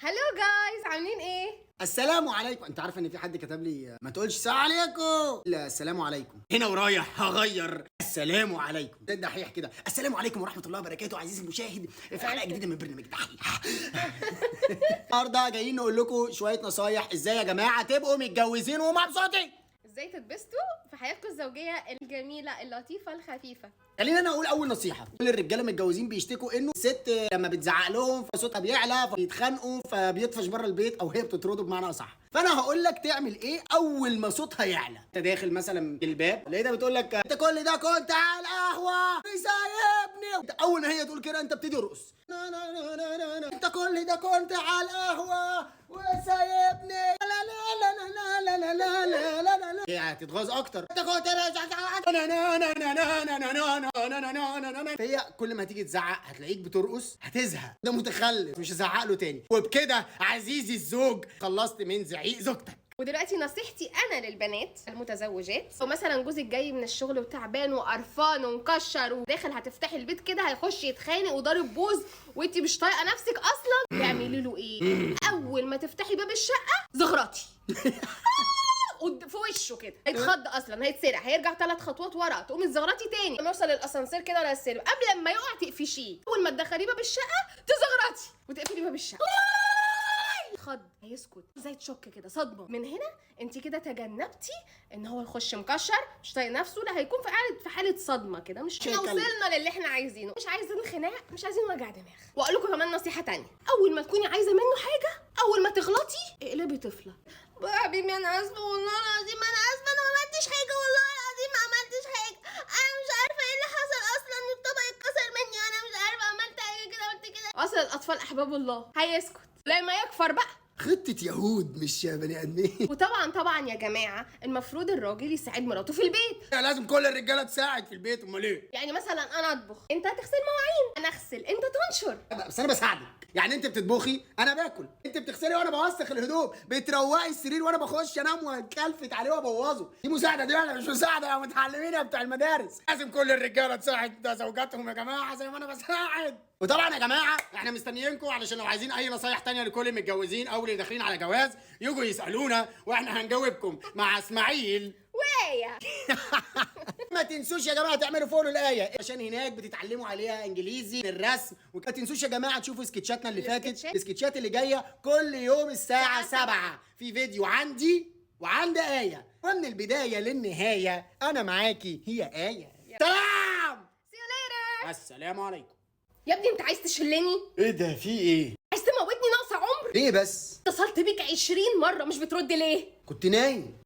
هلو جايز، عاملين ايه؟ السلام عليكم. انت عارفه ان في حد كتب لي ما تقولش السلام عليكم، لا السلام عليكم. هنا ورايح هغير السلام عليكم، ده الدحيح كده. السلام عليكم ورحمه الله وبركاته عزيزي المشاهد في حلقه جديده من برنامج الدحيح. النهارده جايين نقول لكم شويه نصايح ازاي يا جماعه تبقوا متجوزين ومبسوطين، ازاي تتبسطوا في حياتكم الزوجيه الجميله اللطيفه الخفيفه. خلينا انا اقول اول نصيحه. كل الرجاله متجوزين بيشتكوا انه الست لما بتزعق لهم فصوتها بيعلى فبيتخانقوا فبيطفش بره البيت او هي بتطرده بمعنى اصح. فانا هقول لك تعمل ايه اول ما صوتها يعلى. انت داخل مثلا الباب لقيتها بتقول لك انت كل ده كنت على القهوه سايبني. اول ما هي تقول كده انت بتبتدي ترقص. انت كل ده كنت على القهوه وسايبني. لا لا لا لا لا لا لا لا لا لا. هي هتتغاظ اكتر. انت كنت فهي كل ما تيجي تزعق هتلاقيك بترقص، هتزهق. ده متخلف، مش هزعق له تاني. وبكده عزيزي الزوج خلصت من زعيق زوجتك. ودلوقتي نصيحتي انا للبنات المتزوجات، لو مثلا جوزك جاي من الشغل وتعبان وقرفان ومكشر وداخل هتفتحي البيت كده هيخش يتخانق وضارب بوز وانت مش طايقه نفسك اصلا، تعملي له ايه؟ اول ما تفتحي باب الشقه زغرطي في وشه كده، هيتخض اصلا، هيتسرع، هيرجع 3 خطوات ورا، تقومي تزغرطي تاني، نوصل للاسانسير كده ولا السلم، قبل ما يقع تقفشيه. اول ما تدخليه باب الشقه تزغرطي وتقفلي باب الشقه. خض، هيسكت زي تشك كده، صدمه. من هنا انت كده تجنبتي ان هو يخش مكشر مش طايق نفسه، لا هيكون في حاله صدمه كده. مش احنا وصلنا للي احنا عايزينه، مش عايزين خناق، مش عايزين وجع دماغ. واقول لكم كمان نصيحه تانية، اول ما تكوني عايزه منه حاجه، اول ما تغلطي اقلبي طفله. يا حبيبي انا اسفه والله العظيم، انا اسفه، انا ما عملتش حاجه والله العظيم، ما عملتش حاجه، انا مش عارفه ايه اللي حصل اصلا، الطبق اتكسر مني، انا مش عارفه عملت حاجه كده، قلت كده. اصل الاطفال احباب الله، هيسكت لما يكفر بقى. خطة يهود مش بني ادمين. وطبعا يا جماعه المفروض الراجل يساعد مراته في البيت. لازم كل الرجاله تساعد في البيت، امال ايه؟ يعني مثلا انا اطبخ، انت هتغسل مواعين، انا اغسل، انت تنشر. بس انا بساعدك. يعني انت بتطبخي انا باكل، انت بتغسلي وانا بوسخ الهدوم، بتروقي السرير وانا بخش انام واتكلفت عليه وابوظه. دي مساعده دي ولا مش مساعده يا متعلمين يا بتوع المدارس؟ لازم كل الرجاله تساعد زوجاتهم يا جماعه زي ما انا بساعد. وطبعا يا جماعه احنا مستنيينكم علشان لو عايزين اي نصايح تانية لكل المتجوزين او اللي داخلين على جواز يجوا يسالونا واحنا هنجاوبكم مع اسماعيل وايه. ما تنسوش يا جماعه تعملوا فولو الايه عشان هناك بتتعلموا عليها انجليزي الرسم. وما تنسوش يا جماعه تشوفوا سكتشاتنا اللي فاتت، السكتشات اللي جايه كل يوم الساعه 7 في فيديو عندي وعند ايه. ومن البدايه للنهايه انا معاكي هي ايه. سلام. See you later. السلام عليكم. يا ابني انت عايز تشلني؟ ايه ده في ايه؟ عايز تموتني ناقصه عمر؟ ليه بس؟ اتصلت بيك 20 مره مش بترد ليه؟ كنت نايم.